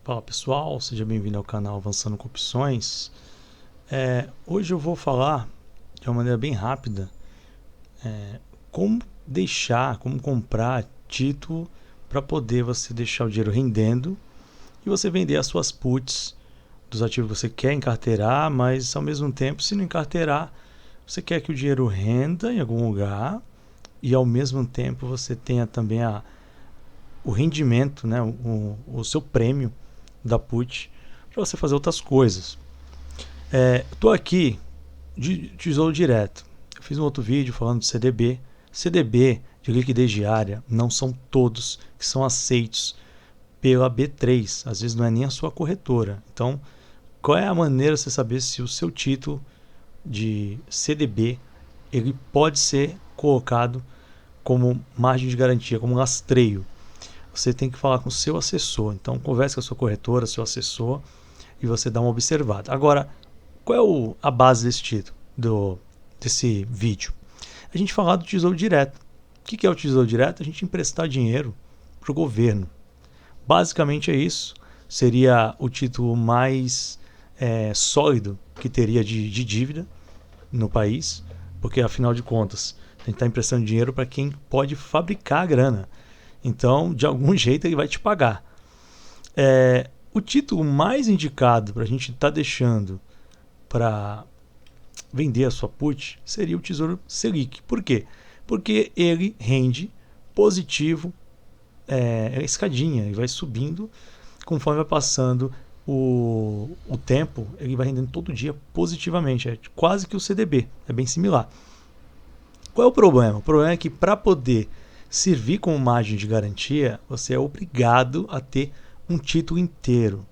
Fala pessoal, seja bem-vindo ao canal Avançando com Opções. Hoje eu vou falar de uma maneira bem rápida como comprar título para poder você deixar o dinheiro rendendo e você vender as suas puts dos ativos que você quer encarteirar, mas ao mesmo tempo, se não encarteirar, você quer que o dinheiro renda em algum lugar e ao mesmo tempo você tenha também o rendimento, né, o seu prêmio da put para você fazer outras coisas. Estou aqui de Tesouro Direto. Eu fiz um outro vídeo falando de CDB. CDB de liquidez diária não são todos que são aceitos pela B3. Às vezes não é nem a sua corretora. Então, qual é a maneira de você saber se o seu título de CDB ele pode ser colocado como margem de garantia, como lastreio? Você tem que falar com o seu assessor. Então, converse com a sua corretora, seu assessor, e você dá uma observada. Agora, qual é a base desse título, desse vídeo? A gente falar do Tesouro Direto. O que é o Tesouro Direto? A gente emprestar dinheiro para o governo. Basicamente é isso. Seria o título mais sólido que teria de dívida no país, porque afinal de contas, a gente está emprestando dinheiro para quem pode fabricar a grana. Então, de algum jeito, ele vai te pagar. O título mais indicado para a gente estar deixando para vender a sua put seria o Tesouro Selic. Por quê? Porque ele rende positivo, escadinha, ele vai subindo conforme vai passando o tempo, ele vai rendendo todo dia positivamente. É quase que o CDB, é bem similar. Qual é o problema? O problema é que para poder servir como margem de garantia, você é obrigado a ter um título inteiro.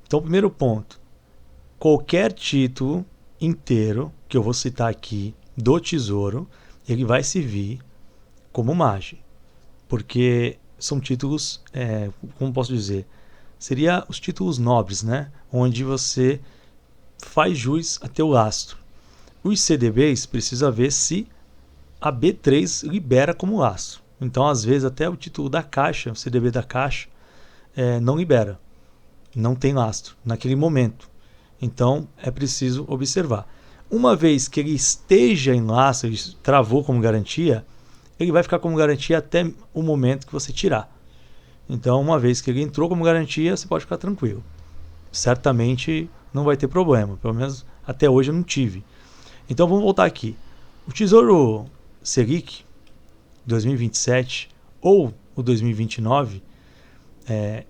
Então, primeiro ponto, qualquer título inteiro que eu vou citar aqui do Tesouro, ele vai servir como margem, porque são títulos, como posso dizer, seria os títulos nobres, né? Onde você faz jus a teu lastro. Os CDBs precisa ver se a B3 libera como lastro. Então, às vezes, até o título da Caixa, o CDB da Caixa, não libera. Não tem lastro naquele momento. Então, é preciso observar. Uma vez que ele esteja em lastro, ele travou como garantia, ele vai ficar como garantia até o momento que você tirar. Então, uma vez que ele entrou como garantia, você pode ficar tranquilo. Certamente não vai ter problema. Pelo menos até hoje eu não tive. Então, vamos voltar aqui. O Tesouro Selic 2027 ou o 2029,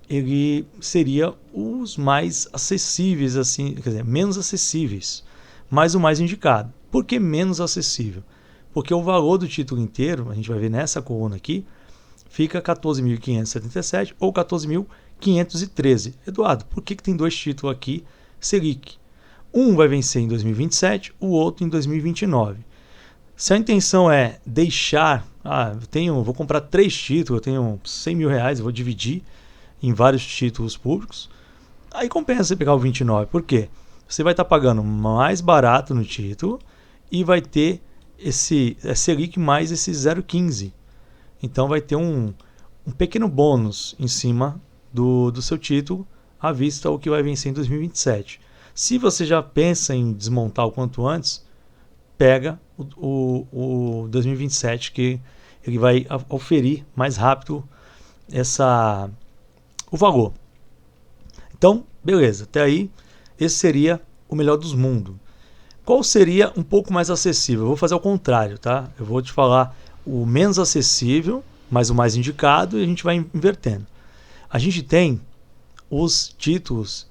ele seria os mais acessíveis, assim, quer dizer, menos acessíveis, mas o mais indicado. Por que menos acessível? Porque o valor do título inteiro, a gente vai ver nessa coluna aqui, fica 14.577 ou 14.513. Eduardo, por que tem dois títulos aqui Selic? Um vai vencer em 2027, o outro em 2029. Se a intenção é deixar, vou comprar 3 títulos, eu tenho 100 mil reais, eu vou dividir em vários títulos públicos, aí compensa você pegar o 29. Por quê? Você vai estar pagando mais barato no título e vai ter esse Selic mais esse 0,15. Então vai ter um pequeno bônus em cima do seu título à vista o que vai vencer em 2027. Se você já pensa em desmontar o quanto antes, pega o 2027, que ele vai oferir mais rápido o valor. Então, beleza, até aí, esse seria o melhor dos mundos. Qual seria um pouco mais acessível? Eu vou fazer o contrário, tá? Eu vou te falar o menos acessível, mas o mais indicado, e a gente vai invertendo. A gente tem os títulos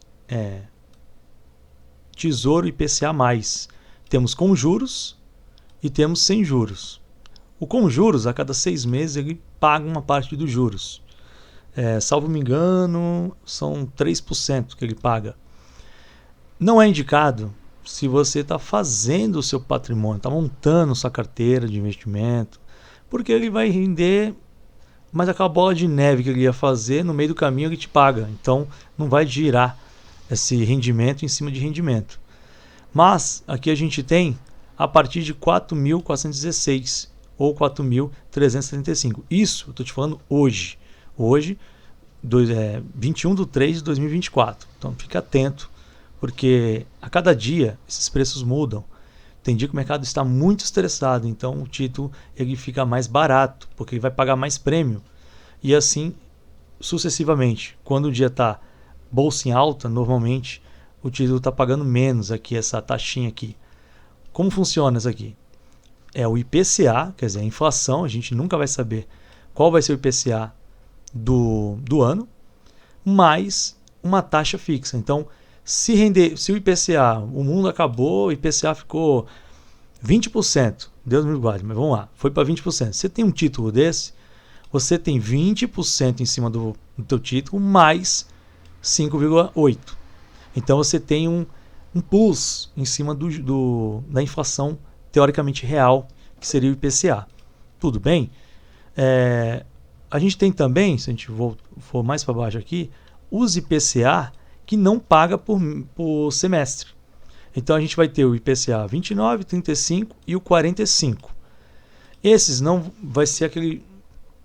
Tesouro IPCA+. Temos com juros e temos sem juros. O com juros, a cada 6 meses, ele paga uma parte dos juros. Salvo me engano, são 3% que ele paga. Não é indicado se você está fazendo o seu patrimônio, está montando sua carteira de investimento, porque ele vai render, mas aquela bola de neve que ele ia fazer, no meio do caminho ele te paga. Então, não vai girar esse rendimento em cima de rendimento. Mas, aqui a gente tem a partir de 4.416 ou 4.375. Isso eu estou te falando hoje. Hoje, 21/3 de 2024. Então fique atento, porque a cada dia esses preços mudam. Tem dia que o mercado está muito estressado, então o título ele fica mais barato, porque ele vai pagar mais prêmio. E assim sucessivamente. Quando o dia está bolsa em alta, normalmente o título está pagando menos aqui, essa taxinha aqui. Como funciona isso aqui? É o IPCA, quer dizer, a inflação, a gente nunca vai saber qual vai ser o IPCA do ano, mais uma taxa fixa. Então, se o IPCA, o mundo acabou, o IPCA ficou 20%, Deus me guarde, mas vamos lá, foi para 20%. Você tem um título desse, você tem 20% em cima do teu título, mais 5,8%. Então você tem um plus em cima da inflação teoricamente real, que seria o IPCA. Tudo bem? A gente tem também, se a gente for mais para baixo aqui, os IPCA que não paga por semestre. Então a gente vai ter o IPCA 29, 35 e o 45. Esses não vai ser aquele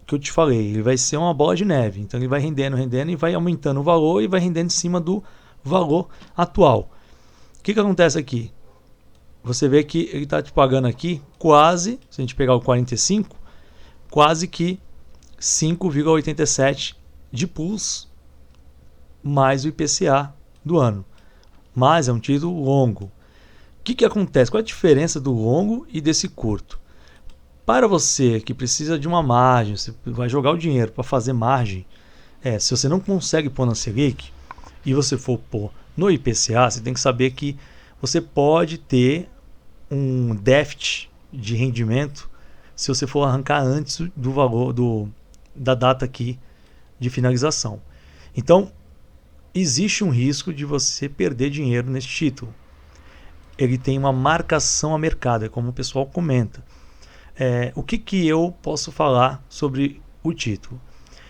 que eu te falei, ele vai ser uma bola de neve. Então ele vai rendendo e vai aumentando o valor e vai rendendo em cima do valor atual. O que acontece aqui? Você vê que ele está te pagando aqui quase, se a gente pegar o 45, quase que 5,87 de plus mais o IPCA do ano. Mas é um título longo. O que acontece? Qual é a diferença do longo e desse curto? Para você que precisa de uma margem, você vai jogar o dinheiro para fazer margem, se você não consegue pôr na Selic e você for pôr no IPCA, você tem que saber que você pode ter um déficit de rendimento se você for arrancar antes do valor da data aqui de finalização. Então, existe um risco de você perder dinheiro nesse título. Ele tem uma marcação a mercado, é como o pessoal comenta. O que eu posso falar sobre o título?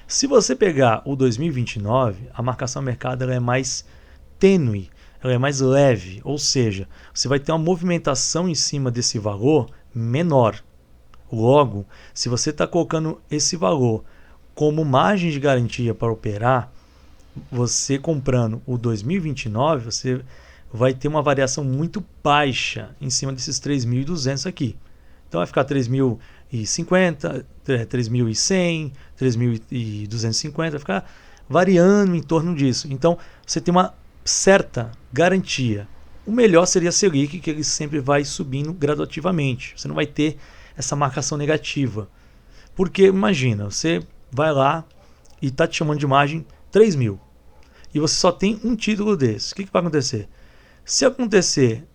Se você pegar o 2029, a marcação a mercado ela é mais tênue, ela é mais leve, ou seja, você vai ter uma movimentação em cima desse valor menor. Logo, se você está colocando esse valor como margem de garantia para operar, você comprando o 2029, você vai ter uma variação muito baixa em cima desses 3.200 aqui. Então vai ficar 3.050, 3.100, 3.250, vai ficar variando em torno disso. Então você tem uma certa garantia. O melhor seria a Selic, que ele sempre vai subindo gradativamente. Você não vai ter essa marcação negativa. Porque imagina, você vai lá e está te chamando de margem 3.000 e você só tem um título desse. O que vai acontecer? Se acontecer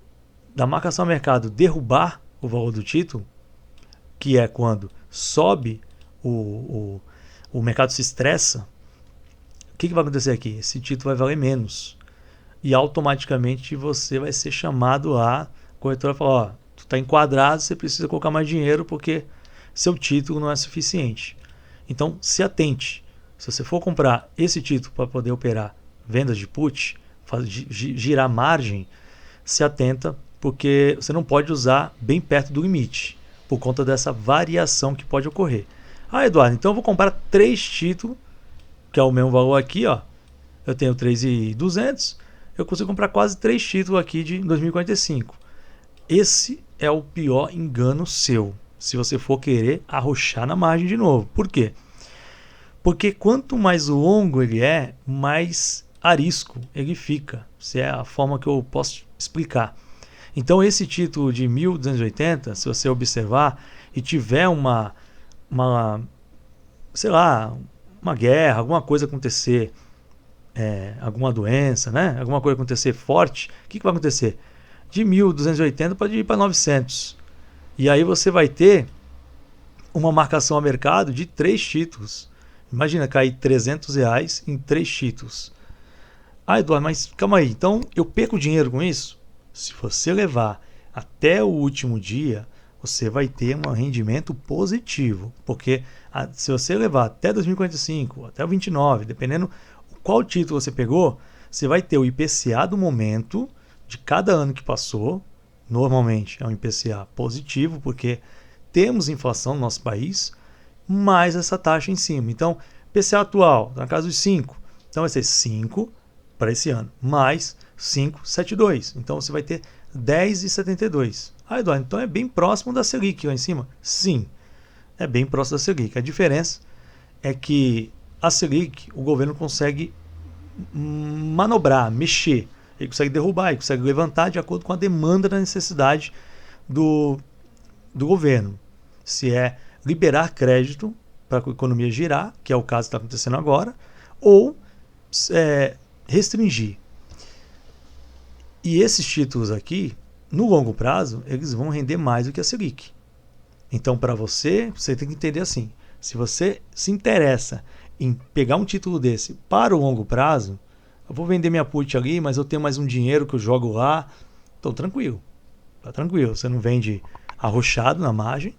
da marcação a mercado derrubar o valor do título, que é quando sobe o mercado se estressa, o que vai acontecer aqui? Esse título vai valer menos. E automaticamente você vai ser chamado lá, a corretora vai falar, tu está enquadrado, você precisa colocar mais dinheiro porque seu título não é suficiente. Então se atente. Se você for comprar esse título para poder operar vendas de put, girar margem, se atenta, porque você não pode usar bem perto do limite, por conta dessa variação que pode ocorrer. Eduardo, então eu vou comprar 3 títulos, que é o mesmo valor aqui, ó. Eu tenho 3.200, eu consigo comprar quase 3 títulos aqui de 2045. Esse é o pior engano seu, se você for querer arrochar na margem de novo. Por quê? Porque quanto mais longo ele é, mais arisco ele fica. Essa é a forma que eu posso explicar. Então esse título de 1.280, se você observar e tiver uma guerra, alguma coisa acontecer, alguma doença, né? Alguma coisa acontecer forte, o que vai acontecer? De 1.280 pode ir para 900. E aí você vai ter uma marcação a mercado de 3 títulos. Imagina cair R$300 em 3 títulos. Eduardo, mas calma aí, então eu perco dinheiro com isso? Se você levar até o último dia, você vai ter um rendimento positivo. Porque se você levar até 2045, até o 29, dependendo qual título você pegou, você vai ter o IPCA do momento de cada ano que passou. Normalmente é um IPCA positivo, porque temos inflação no nosso país, mais essa taxa em cima. Então, IPCA atual, na casa dos 5. Então vai ser 5 para esse ano, mais 5,72. Então você vai ter 10,72. Ah, Eduardo, então é bem próximo da Selic lá em cima? Sim, é bem próximo da Selic. A diferença é que a Selic, o governo consegue manobrar, mexer. Ele consegue derrubar, ele consegue levantar de acordo com a demanda da necessidade do governo. Se é liberar crédito para a economia girar, que é o caso que está acontecendo agora, ou restringir. E esses títulos aqui, no longo prazo, eles vão render mais do que a Selic. Então, para você tem que entender assim, se você se interessa em pegar um título desse para o longo prazo, eu vou vender minha put ali, mas eu tenho mais um dinheiro que eu jogo lá, então tranquilo, tá tranquilo, você não vende arrochado na margem.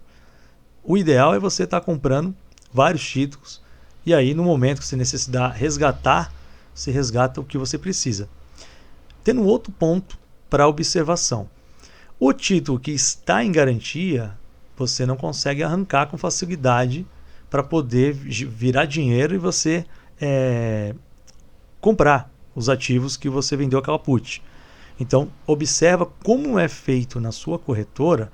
O ideal é você estar comprando vários títulos e aí no momento que você necessitar resgatar, você resgata o que você precisa. Tendo outro ponto para observação, o título que está em garantia, você não consegue arrancar com facilidade para poder virar dinheiro e você comprar os ativos que você vendeu aquela put. Então, observa como é feito na sua corretora,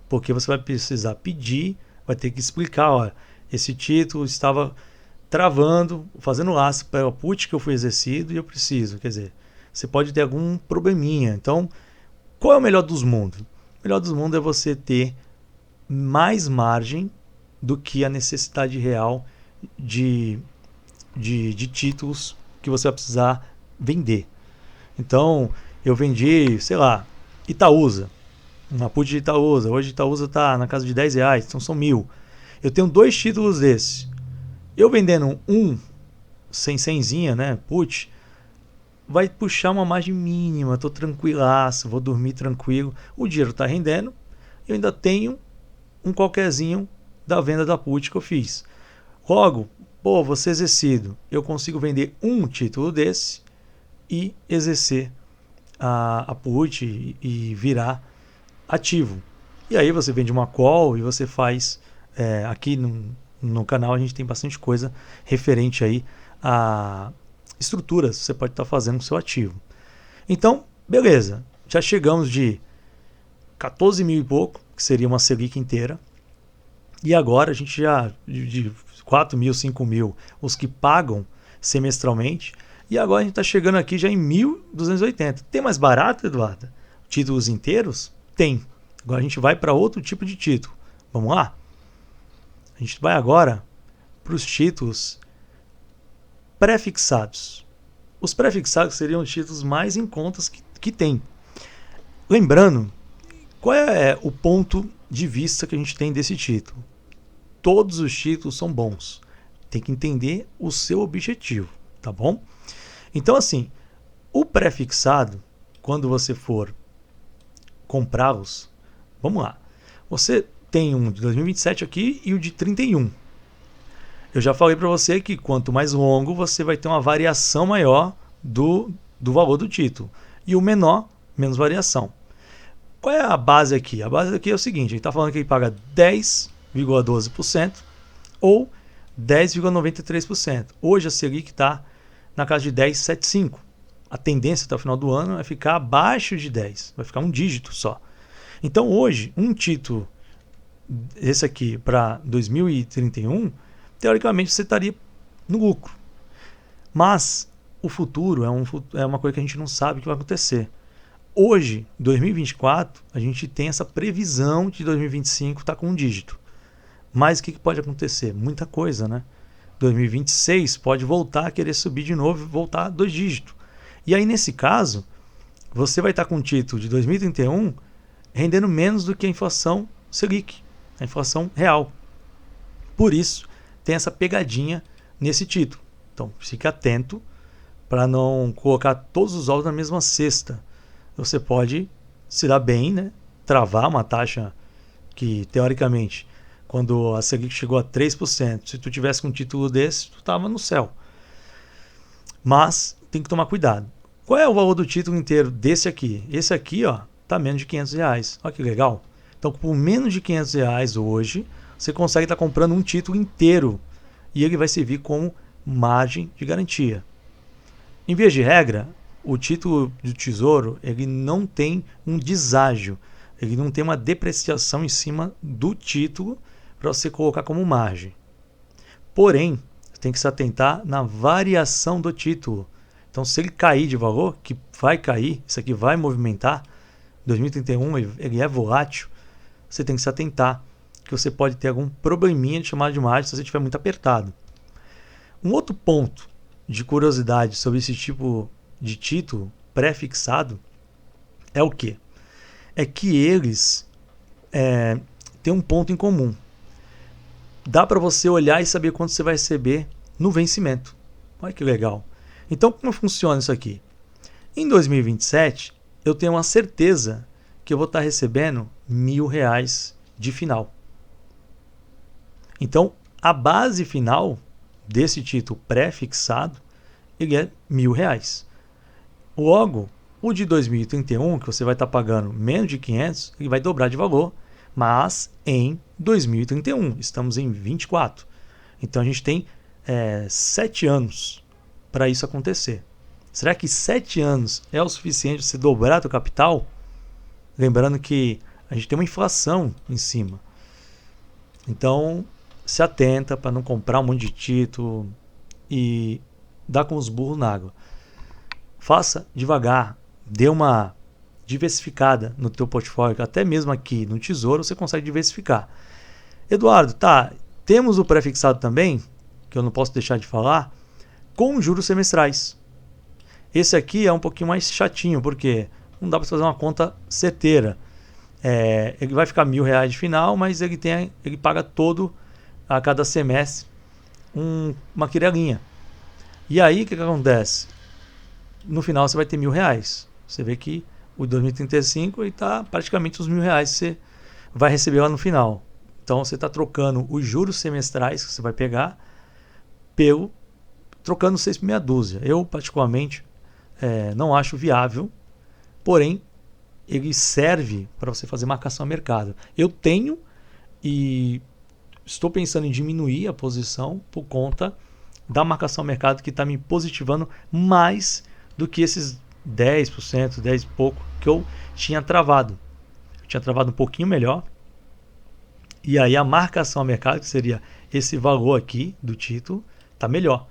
porque você vai precisar pedir, vai ter que explicar, olha, esse título estava travando, fazendo laço para a put que eu fui exercido e eu preciso. Quer dizer, você pode ter algum probleminha. Então, qual é o melhor dos mundos? O melhor dos mundos é você ter mais margem do que a necessidade real de títulos que você vai precisar vender. Então, eu vendi, sei lá, Itaúsa, uma put de Itaúsa. Hoje Itaúsa está na casa de R$10, então são 1.000. Eu tenho 2 títulos desses. Eu vendendo sem senzinha, né, put, vai puxar uma margem mínima, estou tranquilaço, vou dormir tranquilo, o dinheiro está rendendo, eu ainda tenho um qualquerzinho da venda da put que eu fiz. Logo, vou ser exercido, eu consigo vender um título desse e exercer a put e virar ativo. E aí você vende uma call e você faz, aqui no canal a gente tem bastante coisa referente aí a estruturas que você pode estar fazendo com o seu ativo. Então, beleza, já chegamos de 14 mil e pouco, que seria uma Selic inteira, e agora a gente já de 4 mil, 5 mil, os que pagam semestralmente, e agora a gente está chegando aqui já em 1.280. Tem mais barato, Eduardo? Títulos inteiros? Tem. Agora a gente vai para outro tipo de título. Vamos lá? A gente vai agora para os títulos pré-fixados. Os pré-fixados seriam os títulos mais em contas que tem. Lembrando, qual é o ponto de vista que a gente tem desse título? Todos os títulos são bons. Tem que entender o seu objetivo, tá bom? Então, assim, o pré-fixado, quando você for comprá-los, vamos lá. Você tem um de 2027 aqui e o de 31. Eu já falei para você que quanto mais longo, você vai ter uma variação maior do valor do título. E o menor, menos variação. Qual é a base aqui? A base aqui é o seguinte, a gente está falando que ele paga 10,12% ou 10,93%. Hoje a Selic está na casa de 10,75%. A tendência até o final do ano é ficar abaixo de 10%, vai ficar um dígito só. Então hoje, um título, esse aqui para 2031, teoricamente você estaria no lucro. Mas o futuro é uma coisa que a gente não sabe o que vai acontecer. Hoje, 2024, a gente tem essa previsão de 2025 estar com um dígito. Mas o que pode acontecer? Muita coisa, né? 2026 pode voltar a querer subir de novo e voltar a 2 dígitos. E aí, nesse caso, você vai estar com um título de 2031 rendendo menos do que a inflação Selic, a inflação real. Por isso, tem essa pegadinha nesse título. Então, fique atento para não colocar todos os ovos na mesma cesta. Você pode se dar bem, né? Travar uma taxa que, teoricamente, quando a Selic chegou a 3%, se tu tivesse um título desse, tu estava no céu. Mas tem que tomar cuidado. Qual é o valor do título inteiro desse aqui? Esse aqui, ó, tá menos de R$500. Olha que legal. Então, por menos de R$500 hoje, você consegue estar comprando um título inteiro. E ele vai servir como margem de garantia. Em via de regra, o título do Tesouro ele não tem um deságio, ele não tem uma depreciação em cima do título para você colocar como margem. Porém, você tem que se atentar na variação do título. Então, se ele cair de valor, que vai cair, isso aqui vai movimentar, 2031 ele é volátil, você tem que se atentar que você pode ter algum probleminha de chamada de margem se você estiver muito apertado. Um outro ponto de curiosidade sobre esse tipo de título pré-fixado é o quê? É que eles têm um ponto em comum. Dá para você olhar e saber quanto você vai receber no vencimento. Olha que legal. Então, como funciona isso aqui? Em 2027, eu tenho uma certeza que eu vou estar recebendo R$1.000 de final. Então, a base final desse título pré-fixado, ele é R$1.000. Logo, o de 2031, que você vai estar pagando menos de 500, ele vai dobrar de valor, mas em 2031, estamos em 24. Então a gente tem 7 anos para isso acontecer. Será que 7 anos é o suficiente para você dobrar o capital? Lembrando que a gente tem uma inflação em cima. Então, se atenta para não comprar um monte de título e dar com os burros na água. Faça devagar, dê uma diversificada no teu portfólio, até mesmo aqui no Tesouro você consegue diversificar. Eduardo, temos o pré-fixado também, que eu não posso deixar de falar, com juros semestrais. Esse aqui é um pouquinho mais chatinho, porque não dá para fazer uma conta certeira. Ele vai ficar R$1.000 de final, mas ele paga todo a cada semestre uma quirelinha. E aí o que acontece? No final você vai ter R$1.000. Você vê que o 2035 está praticamente os R$1.000 que você vai receber lá no final. Então você está trocando os juros semestrais que você vai pegar trocando 6 por meia dúzia. Eu particularmente não acho viável, porém ele serve para você fazer marcação a mercado. Eu tenho e estou pensando em diminuir a posição por conta da marcação a mercado que está me positivando mais do que esses 10%, 10 e pouco que eu tinha travado. Eu tinha travado um pouquinho melhor. E aí a marcação a mercado, que seria esse valor aqui do título, está melhor.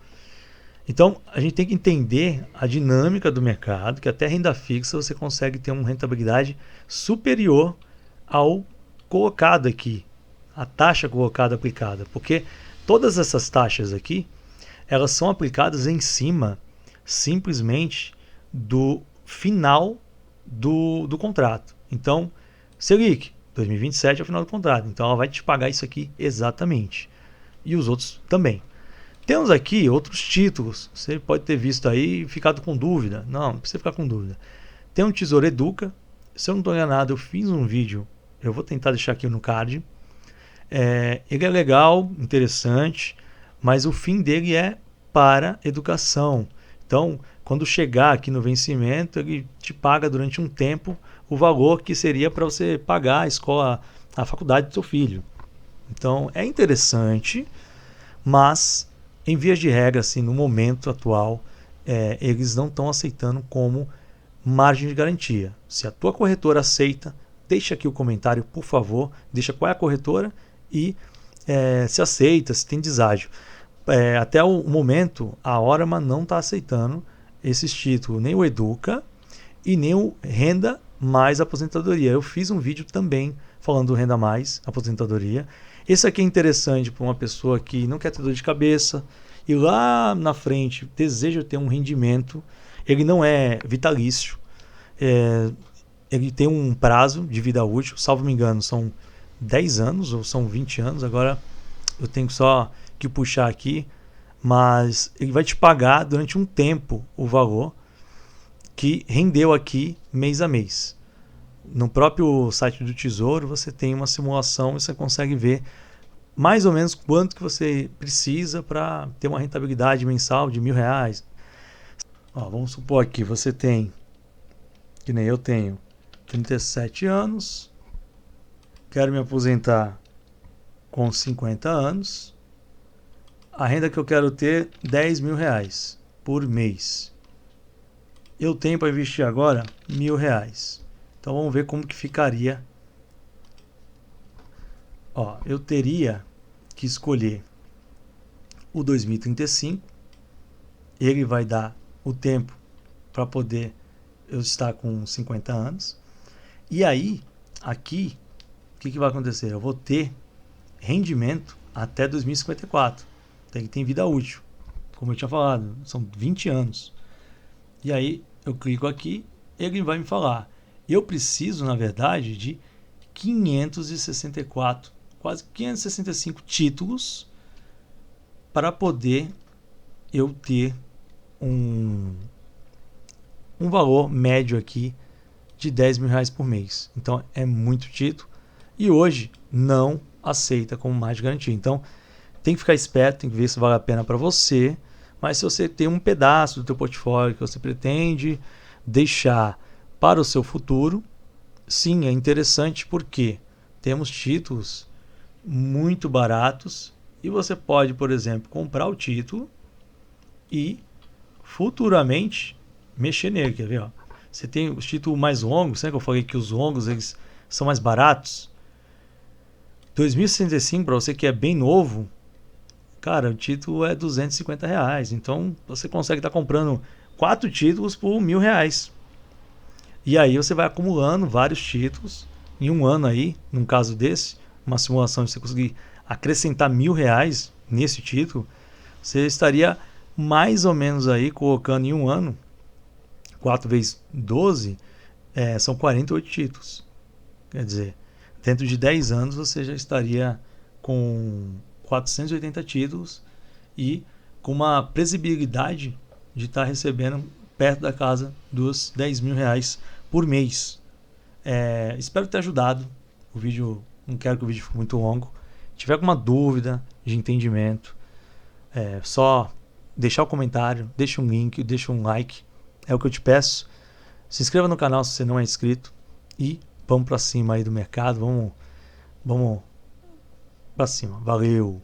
Então a gente tem que entender a dinâmica do mercado, que até renda fixa você consegue ter uma rentabilidade superior ao colocado aqui, a taxa colocada aplicada, porque todas essas taxas aqui, elas são aplicadas em cima simplesmente do final do contrato. Então, Selic, 2027 é o final do contrato, então ela vai te pagar isso aqui exatamente. E os outros também. Temos aqui outros títulos, você pode ter visto aí e ficado com dúvida. Não precisa ficar com dúvida. Tem um Tesouro Educa, se eu não estou enganado, eu fiz um vídeo, eu vou tentar deixar aqui no card. Ele é legal, interessante, mas o fim dele é para educação. Então, quando chegar aqui no vencimento, ele te paga durante um tempo o valor que seria para você pagar a escola, a faculdade do seu filho. Então, é interessante, mas em vias de regra, assim, no momento atual, eles não estão aceitando como margem de garantia. Se a tua corretora aceita, deixa aqui o comentário, por favor, deixa qual é a corretora e se aceita, se tem deságio. Até o momento, a Orama não está aceitando esses títulos, nem o Educa e nem o Renda Mais Aposentadoria. Eu fiz um vídeo também falando do Renda Mais Aposentadoria. Esse aqui é interessante para uma pessoa que não quer ter dor de cabeça e lá na frente deseja ter um rendimento. Ele não é vitalício, ele tem um prazo de vida útil, salvo me engano, são 10 anos ou são 20 anos, agora eu tenho só que puxar aqui, mas ele vai te pagar durante um tempo o valor que rendeu aqui mês a mês. No próprio site do Tesouro você tem uma simulação e você consegue ver mais ou menos quanto que você precisa para ter uma rentabilidade mensal de R$1.000. Vamos supor aqui, você tem, que nem eu tenho, 37 anos, quero me aposentar com 50 anos, a renda que eu quero ter, R$10.000 por mês. Eu tenho para investir agora R$1.000. Então vamos ver como que ficaria. Ó, eu teria que escolher o 2035. Ele vai dar o tempo para poder eu estar com 50 anos. E aí, aqui, o que vai acontecer? Eu vou ter rendimento até 2054. Tem vida útil. Como eu tinha falado, são 20 anos. E aí, eu clico aqui, ele vai me falar. Eu preciso, na verdade, de 564, quase 565 títulos para poder eu ter um valor médio aqui de R$10.000 por mês. Então é muito título e hoje não aceita como mais de garantia. Então tem que ficar esperto, tem que ver se vale a pena para você. Mas se você tem um pedaço do teu portfólio que você pretende deixar para o seu futuro, sim, é interessante porque temos títulos muito baratos e você pode, por exemplo, comprar o título e futuramente mexer nele. Quer ver? Ó? Você tem os títulos mais longos, né? Que eu falei que os longos eles são mais baratos. 2065, para você que é bem novo, cara, o título é R$250. Então você consegue estar comprando 4 títulos por R$1.000. E aí você vai acumulando vários títulos em um ano aí, num caso desse, uma simulação de você conseguir acrescentar R$1.000 nesse título, você estaria mais ou menos aí colocando em um ano, 4 vezes 12, são 48 títulos. Quer dizer, dentro de 10 anos você já estaria com 480 títulos e com uma previsibilidade de estar recebendo perto da casa dos R$10.000 por mês. Espero ter ajudado. O vídeo, não quero que o vídeo fique muito longo. Se tiver alguma dúvida de entendimento, só deixar o comentário, deixa um link, deixa um like. É o que eu te peço. Se inscreva no canal se você não é inscrito. E vamos para cima aí do mercado. Vamos para cima. Valeu!